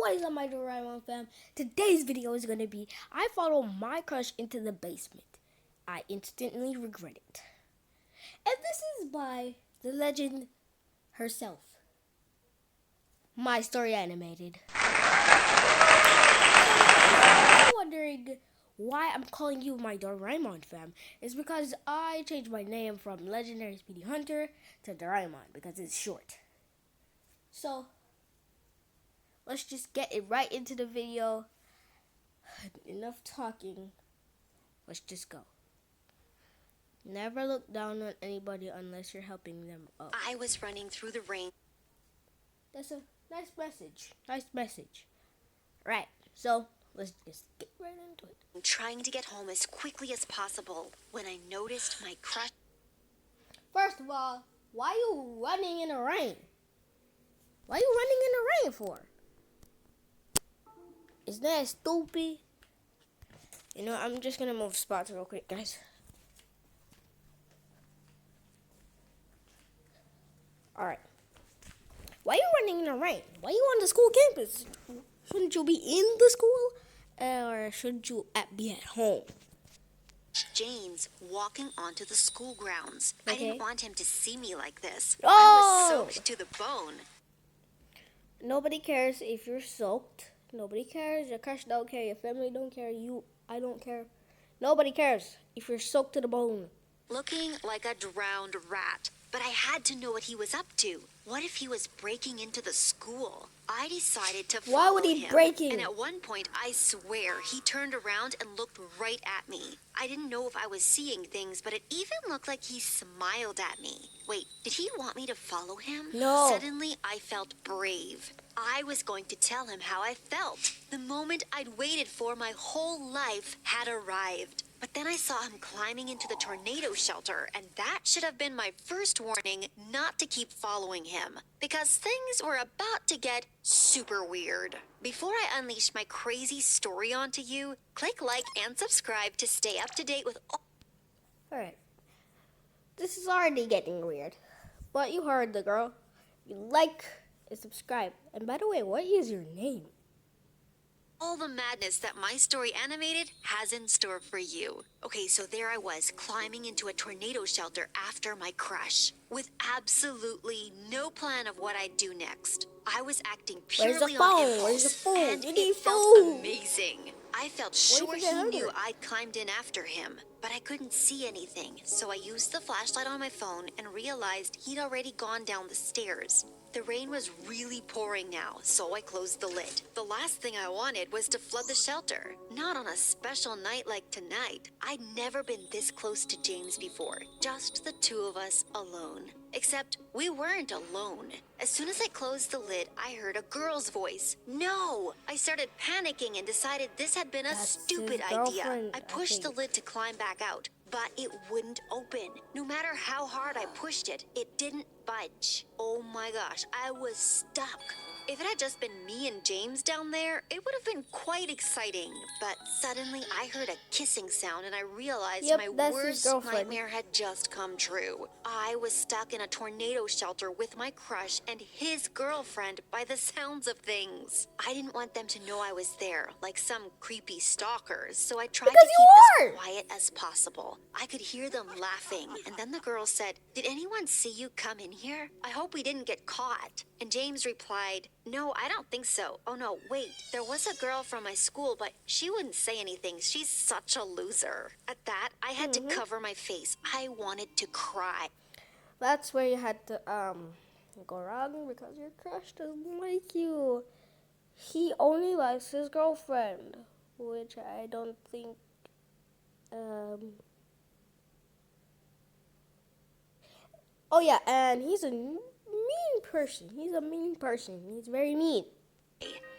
What is up, my Doraemon fam? Today's video is gonna be I followed my crush into the basement. I instantly regret it. And this is by the legend herself. My Story Animated. If you're wondering why I'm calling you my Doraemon fam, it's because I changed my name from Legendary Speedy Hunter to Doraemon because it's short. So let's just get it right into the video. Enough talking. Let's just go. Never look down on anybody unless you're helping them up. I was running through the rain. That's a nice message. Nice message. Right, so let's just get right into it. Trying to get home as quickly as possible when I noticed my crush. First of all, why are you running in the rain? Why are you running in the rain for? Is that stupid? You know, I'm just gonna move spots real quick, guys. Alright. Why are you running in the rain? Why are you on the school campus? Shouldn't you be in the school? Or should you be at home? James walking onto the school grounds. Okay. I didn't want him to see me like this. Oh! I was soaked to the bone. Nobody cares if you're soaked. Nobody cares. Your crush don't care. Your family don't care. I don't care. Nobody cares if you're soaked to the bone. Looking like a drowned rat. But I had to know what he was up to. What if he was breaking into the school? I decided to follow him. Why would he break in? And at one point, I swear, he turned around and looked right at me. I didn't know if I was seeing things, but it even looked like he smiled at me. Wait, did he want me to follow him? No. Suddenly, I felt brave. I was going to tell him how I felt. The moment I'd waited for my whole life had arrived. But then I saw him climbing into the tornado shelter, and that should have been my first warning not to keep following him, because things were about to get super weird. Before I unleash my crazy story onto you, click like and subscribe to stay up to date with all. Alright. This is already getting weird. But you heard the girl. You like and subscribe. And by the way, what is your name? All the madness that My Story Animated has in store for you. Okay, so there I was, climbing into a tornado shelter after my crush, with absolutely no plan of what I'd do next. I was acting purely Where's the on phone? impulse, Where's the phone? and You need it felt food. amazing. I felt Where sure did you get he knew hungry? I'd climbed in after him, but I couldn't see anything, so I used the flashlight on my phone and realized he'd already gone down the stairs. The rain was really pouring now, so I closed the lid. The last thing I wanted was to flood the shelter. Not on a special night like tonight. I'd never been this close to James before, just the two of us alone. Except we weren't alone. As soon as I closed the lid, I heard a girl's voice. No! I started panicking and decided this had been a That's stupid his idea. girlfriend, I I pushed the think. lid to climb back out, but it wouldn't open. No matter how hard I pushed it, it didn't budge. Oh my gosh, I was stuck. If it had just been me and James down there, it would have been quite exciting. But suddenly I heard a kissing sound and I realized Yep, my that's his worst girlfriend. nightmare had just come true. I was stuck in a tornado shelter with my crush and his girlfriend by the sounds of things. I didn't want them to know I was there, like some creepy stalkers, so I tried Because to you keep are! as quiet as possible. I could hear them laughing, and then the girl said, "Did anyone see you come in here? I hope we didn't get caught." And James replied, "No, I don't think so. Oh no, wait, there was a girl from my school, but she wouldn't say anything. She's such a loser." At that, I had to cover my face. I wanted to cry. That's where you had to go wrong because your crush doesn't like you. He only likes his girlfriend, which I don't think Oh yeah, and he's a mean person. He's a mean person. He's very mean.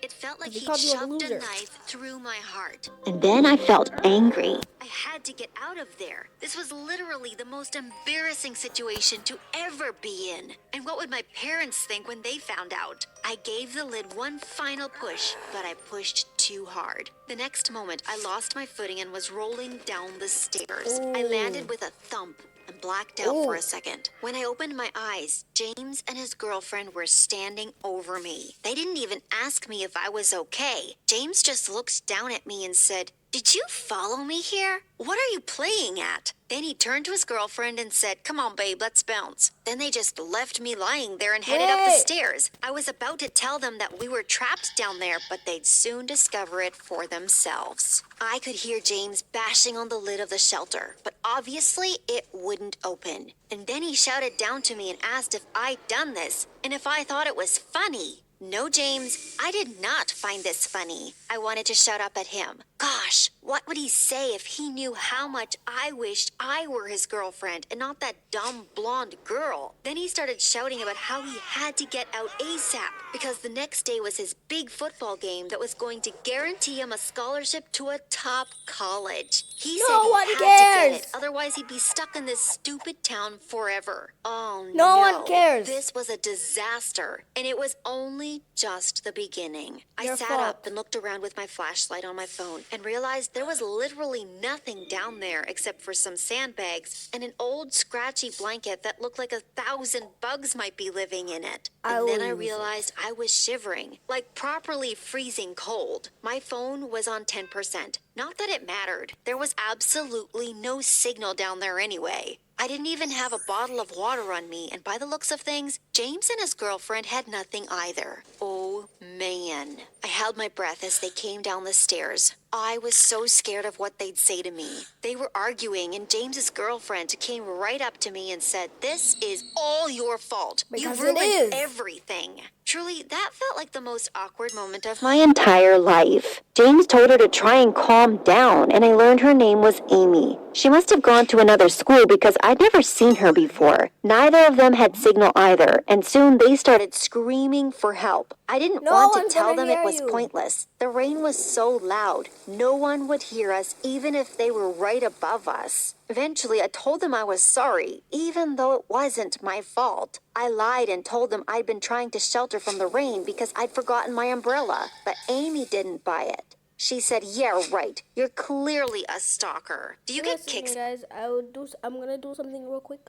It felt like He he called you a shoved a loser. knife through my heart. And then I felt angry. I had to get out of there. This was literally the most embarrassing situation to ever be in. And what would my parents think when they found out? I gave the lid one final push, but I pushed too hard. The next moment, I lost my footing and was rolling down the stairs. I Ooh. landed with a thump and blacked out for Ooh. a second. When I opened my eyes, James and his girlfriend were standing over me. They didn't even ask me if I was okay. James just looked down at me and said, "Did you follow me here? What are you playing at?" Then he turned to his girlfriend and said, "Come on, babe, let's bounce." Then they just left me lying there and headed up the Wait. stairs. I was about to tell them that we were trapped down there, but they'd soon discover it for themselves. I could hear James bashing on the lid of the shelter, but obviously it wouldn't open. And then he shouted down to me and asked if I'd done this and if I thought it was funny. No, James, I did not find this funny. I wanted to shout up at him. Gosh, what would he say if he knew how much I wished I were his girlfriend and not that dumb blonde girl? Then he started shouting about how he had to get out ASAP because the next day was his big football game that was going to guarantee him a scholarship to a top college. He said No he one had to get cares. it, otherwise he'd be stuck in this stupid town forever. Oh No one cares. This was a disaster, and it was only just the beginning. I Your sat fault. up and looked around with my flashlight on my phone and realized there was literally nothing down there except for some sandbags and an old scratchy blanket that looked like 1,000 bugs might be living in it. And then I realized I was shivering, like properly freezing cold. My phone was on 10%. Not that it mattered. There was absolutely no signal down there anyway. I didn't even have a bottle of water on me, and by the looks of things, James and his girlfriend had nothing either. Oh, man. I held my breath as they came down the stairs. I was so scared of what they'd say to me. They were arguing, and James's girlfriend came right up to me and said, "This is all your fault. Because You it ruined is. everything." Truly, that felt like the most awkward moment of my entire life. James told her to try and calm down, and I learned her name was Amy. She must have gone to another school because I'd never seen her before. Neither of them had signal either, and soon they started screaming for help. I didn't No want to one's tell gonna them it hear was you. pointless. The rain was so loud, no one would hear us even if they were right above us. Eventually, I told them I was sorry, even though it wasn't my fault. I lied and told them I'd been trying to shelter from the rain because I'd forgotten my umbrella, but Amy didn't buy it. She said, "Yeah, right. You're clearly a stalker. Do you get Listen, kicks guys. I'm gonna do something real quick.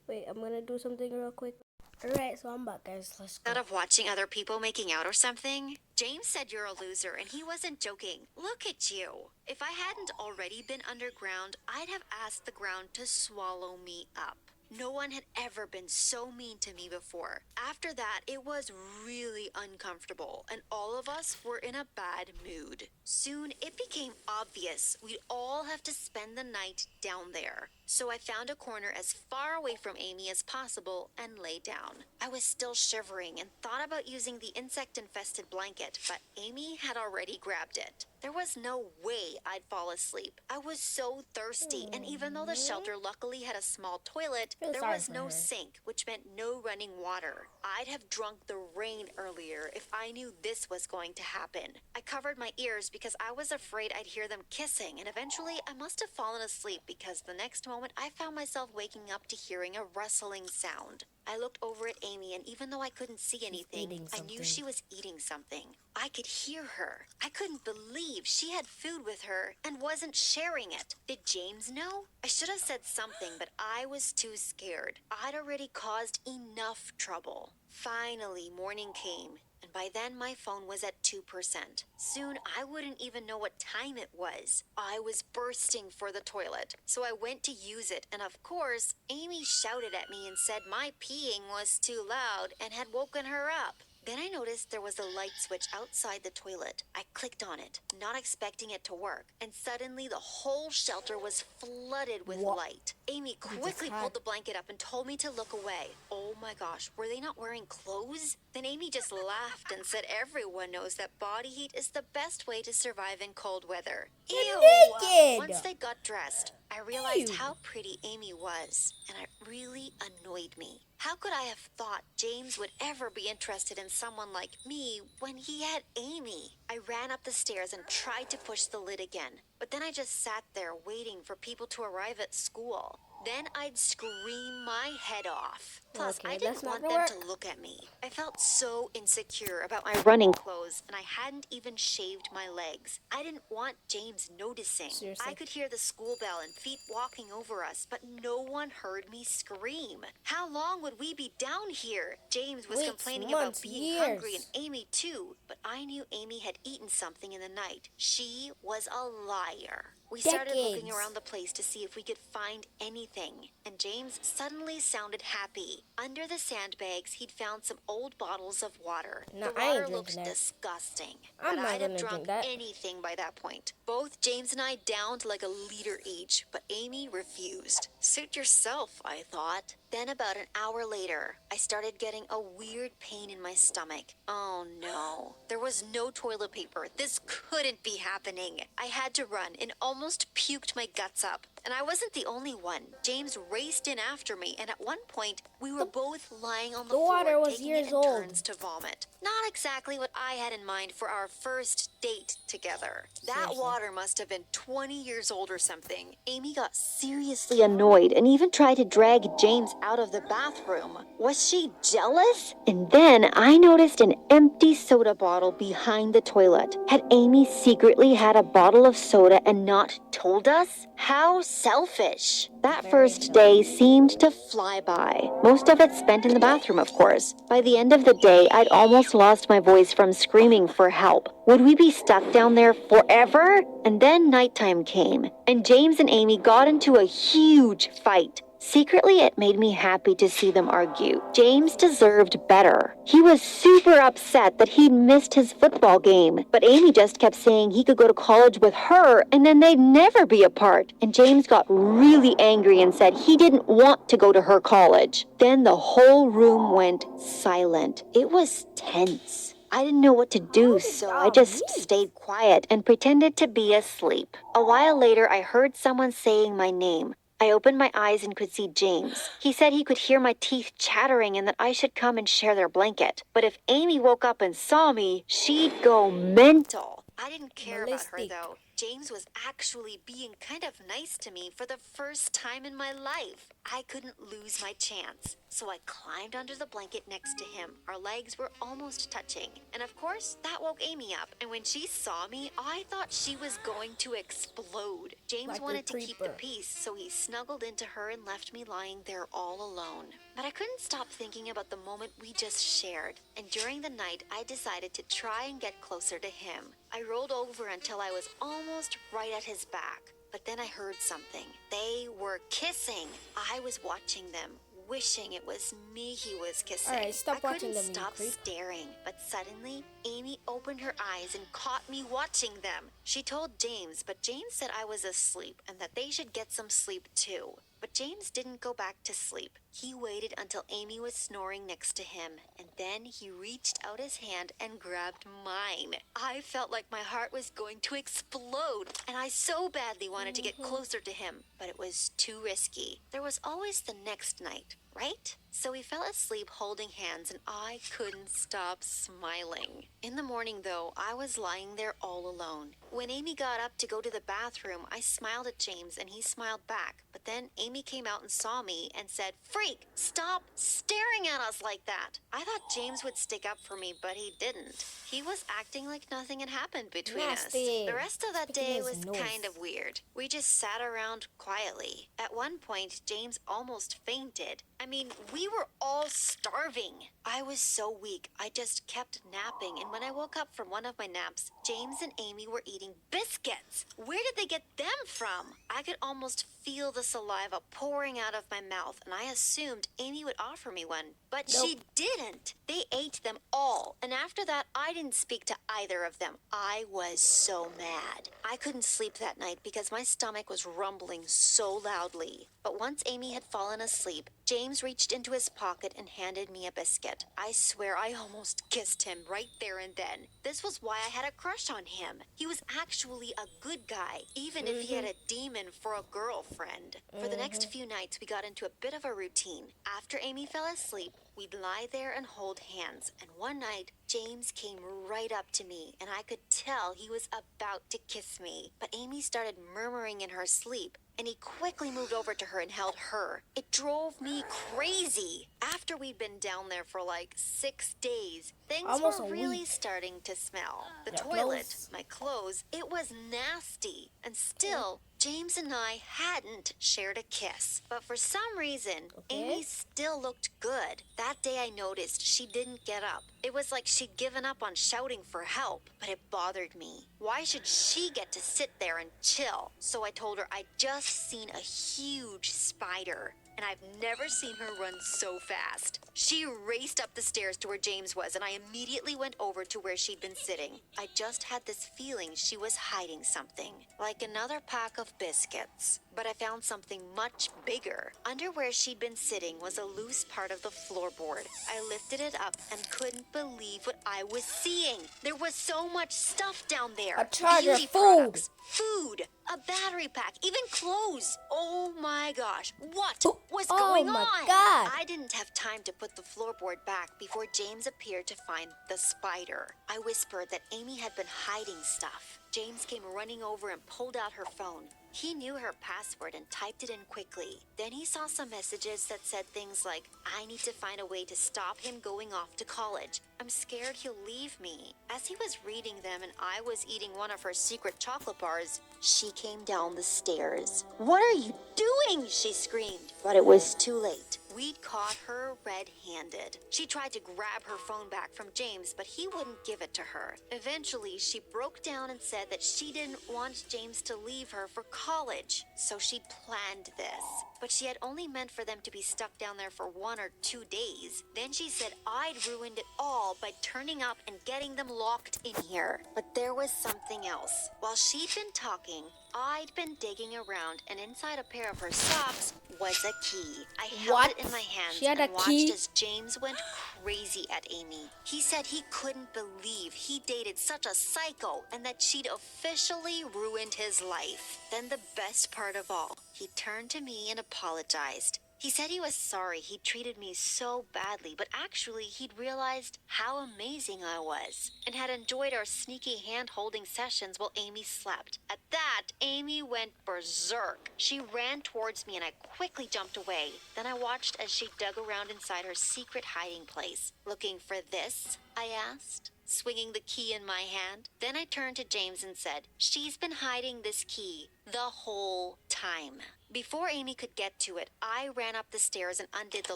Wait, I'm gonna do something real quick. Alright, so I'm back, guys. Let's go. out of watching other people making out or something?" James said you're a loser, and he wasn't joking. Look at you. If I hadn't already been underground, I'd have asked the ground to swallow me up. No one had ever been so mean to me before. After that, it was really uncomfortable, and all of us were in a bad mood. Soon, it became obvious we'd all have to spend the night down there. So I found a corner as far away from Amy as possible and lay down. I was still shivering and thought about using the insect-infested blanket, but Amy had already grabbed it. There was no way I'd fall asleep. I was so thirsty, and even though the shelter luckily had a small toilet, Feel there sorry was for no her. sink, which meant no running water. I'd have drunk the rain earlier if I knew this was going to happen. I covered my ears because I was afraid I'd hear them kissing, and eventually I must have fallen asleep because the next moment I found myself waking up to hearing a rustling sound. I looked over at Amy, and even though I couldn't see anything, eating I knew something. she was eating something. I could hear her. I couldn't believe she had food with her and wasn't sharing it. Did James know? I should have said something, but I was too scared. I'd already caused enough trouble. Finally, morning came, and by then my phone was at 2%. Soon I wouldn't even know what time it was. I was bursting for the toilet, so I went to use it, and of course, Amy shouted at me and said my peeing was too loud and had woken her up. Then I noticed there was a light switch outside the toilet. I clicked on it, not expecting it to work, and suddenly the whole shelter was flooded with What? light. Amy quickly pulled the blanket up and told me to look away. Oh my gosh, were they not wearing clothes? Then Amy just laughed and said everyone knows that body heat is the best way to survive in cold weather. You're Ew! naked. Once they got dressed, I realized Ew. how pretty Amy was, and it really annoyed me. How could I have thought James would ever be interested in someone like me when he had Amy? I ran up the stairs and tried to push the lid again, but then I just sat there waiting for people to arrive at school. Then I'd scream my head off. Plus, I Okay, that's didn't not want gonna them to work. look at me. I felt so insecure about my running clothes, and I hadn't even shaved my legs. I didn't want James noticing. I Seriously. could hear the school bell and feet walking over us, but no one heard me scream. How long would we be down here? James was Weeks, complaining about months, being hungry, and years. Amy too, but I knew Amy had eaten something in the night. She was a liar. We started looking around Decades. the place to see if we could find anything, and James suddenly sounded happy. Under the sandbags, he'd found some old bottles of water. No, The I ain't water drinking looked that. disgusting, but I'm not I'd have gonna drink drunk that. anything by that point. Both James and I downed like a liter each, but Amy refused. Suit yourself, I thought. Then about an hour later, I started getting a weird pain in my stomach. Oh no. There was no toilet paper. This couldn't be happening. I had to run and almost puked my guts up. And I wasn't the only one. James raced in after me, and at one point, we were The, both lying on the the water floor was taking it years in old. turns to vomit. Not exactly what I had in mind for our first date together. That Seriously. water must have been 20 years old or something. Amy got seriously annoyed and even tried to drag James out of the bathroom. Was she jealous? And then I noticed an empty soda bottle behind the toilet. Had Amy secretly had a bottle of soda and not told us? How selfish. That Very first day selfish. seemed to fly by. Most of it spent in the bathroom, of course. By the end of the day, I'd almost lost my voice from screaming for help. Would we be stuck down there forever? And then nighttime came, and James and Amy got into a huge fight. Secretly, it made me happy to see them argue. James deserved better. He was super upset that he'd missed his football game, but Amy just kept saying he could go to college with her and then they'd never be apart. And James got really angry and said he didn't want to go to her college. Then the whole room went silent. It was tense. I didn't know what to do, How did so I y'all just meet? stayed quiet and pretended to be asleep. A while later, I heard someone saying my name. I opened my eyes and could see James. He said he could hear my teeth chattering and that I should come and share their blanket. But if Amy woke up and saw me, she'd go mental. I didn't care about her, Ballistic. though. James was actually being kind of nice to me for the first time in my life. I couldn't lose my chance. So I climbed under the blanket next to him. Our legs were almost touching. And of course, that woke Amy up. And when she saw me, I thought she was going to explode. James Like a wanted to keep the creeper. peace, so he snuggled into her and left me lying there all alone. But I couldn't stop thinking about the moment we just shared. And during the night, I decided to try and get closer to him. I rolled over until I was almost right at his back. But then I heard something. They were kissing. I was watching them, wishing it was me he was kissing. Alright, stop I watching couldn't them, you stop creep. staring, but suddenly Amy opened her eyes and caught me watching them. She told James, but James said I was asleep and that they should get some sleep too. But James didn't go back to sleep. He waited until Amy was snoring next to him, and then he reached out his hand and grabbed mine. I felt like my heart was going to explode, and I so badly wanted to get closer to him, but it was too risky. There was always the next night, right? So we fell asleep holding hands, and I couldn't stop smiling. In the morning, though, I was lying there all alone. When Amy got up to go to the bathroom, I smiled at James, and he smiled back. But then Amy came out and saw me and said, "Freak, stop staring at us like that." I thought James would stick up for me, but he didn't. He was acting like nothing had happened between Nasty. us. The rest of that Speaking day his was nose. kind of weird. We just sat around quietly. At one point, James almost fainted. I mean, we were all starving. I was so weak, I just kept napping, and when I woke up from one of my naps, James and Amy were eating biscuits. Where did they get them from? I could almost feel the saliva pouring out of my mouth, and I assumed Amy would offer me one. But she Nope. didn't. They ate them all, and after that, I didn't speak to either of them. I was so mad. I couldn't sleep that night because my stomach was rumbling so loudly. But once Amy had fallen asleep, James reached into his pocket and handed me a biscuit. I swear I almost kissed him right there and then. This was why I had a crush on him. He was actually a good guy, even if he had a demon for a girlfriend. For the next few nights, we got into a bit of a routine. After Amy fell asleep, we'd lie there and hold hands, and one night, James came right up to me, and I could tell he was about to kiss me. But Amy started murmuring in her sleep, and he quickly moved over to her and held her. It drove me crazy. After we'd been down there for like 6 days, things Almost were a really week. starting to smell. The Your toilet, clothes. my clothes, it was nasty. And still, James and I hadn't shared a kiss. But for some reason, Okay. Amy still looked good. That day I noticed she didn't get up. It was like she'd given up on shouting for help, but it bothered me. Why should she get to sit there and chill? So I told her I'd just seen a huge spider, and I've never seen her run so fast. She raced up the stairs to where James was, and I immediately went over to where she'd been sitting. I just had this feeling she was hiding something, like another pack of biscuits. But I found something much bigger. Under where she'd been sitting was a loose part of the floorboard. I lifted it up and couldn't believe what I was seeing. There was so much stuff down there. A charger, Beauty food. products, food, a battery pack, even clothes. Oh my gosh, what was going my on? God. I didn't have time to put the floorboard back before James appeared to find the spider. I whispered that Amy had been hiding stuff. James came running over and pulled out her phone. He knew her password and typed it in quickly. Then he saw some messages that said things like, I need to find a way to stop him going off to college. I'm scared he'll leave me. As he was reading them and I was eating one of her secret chocolate bars, she came down the stairs. What are you doing? She screamed. But it was too late. We'd caught her red-handed. She tried to grab her phone back from James, but he wouldn't give it to her. Eventually, she broke down and said that she didn't want James to leave her for college, so she planned this. But she had only meant for them to be stuck down there for 1 or 2 days. Then she said I'd ruined it all by turning up and getting them locked in here. But there was something else. While she'd been talking, I'd been digging around, and inside a pair of her socks was a key. I held it in my hands She had and a watched key? as James went crazy at Amy. He said he couldn't believe he dated such a psycho and that she'd officially ruined his life. Then the best part of all, he turned to me and apologized. He said he was sorry he treated me so badly, but actually he'd realized how amazing I was and had enjoyed our sneaky hand-holding sessions while Amy slept. At that, Amy went berserk. She ran towards me and I quickly jumped away. Then I watched as she dug around inside her secret hiding place. Looking for this? I asked, swinging the key in my hand. Then I turned to James and said, she's been hiding this key the whole time. Before Amy could get to it, I ran up the stairs and undid the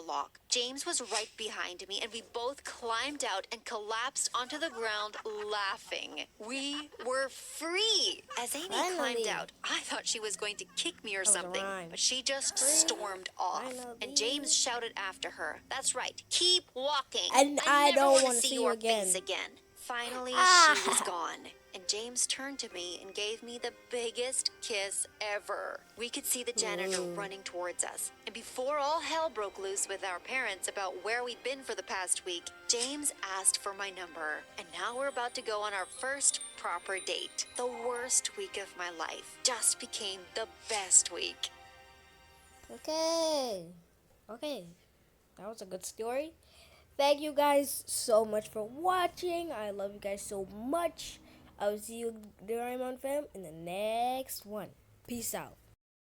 lock. James was right behind me, and we both climbed out and collapsed onto the ground laughing. We were free. As Amy climbed Finally. out, I thought she was going to kick me or was a something, rhyme. but she just stormed off. Finally. And James shouted after her, that's right, keep walking. And I never don't want wanna to see see you your again. face again. Finally, Ah. she was gone. And James turned to me and gave me the biggest kiss ever. We could see the janitor running towards us. And before all hell broke loose with our parents about where we'd been for the past week, James asked for my number. And now we're about to go on our first proper date. The worst week of my life just became the best week. Okay. That was a good story. Thank you guys so much for watching. I love you guys so much. I will see you, Doraemon fam, in the next one. Peace out.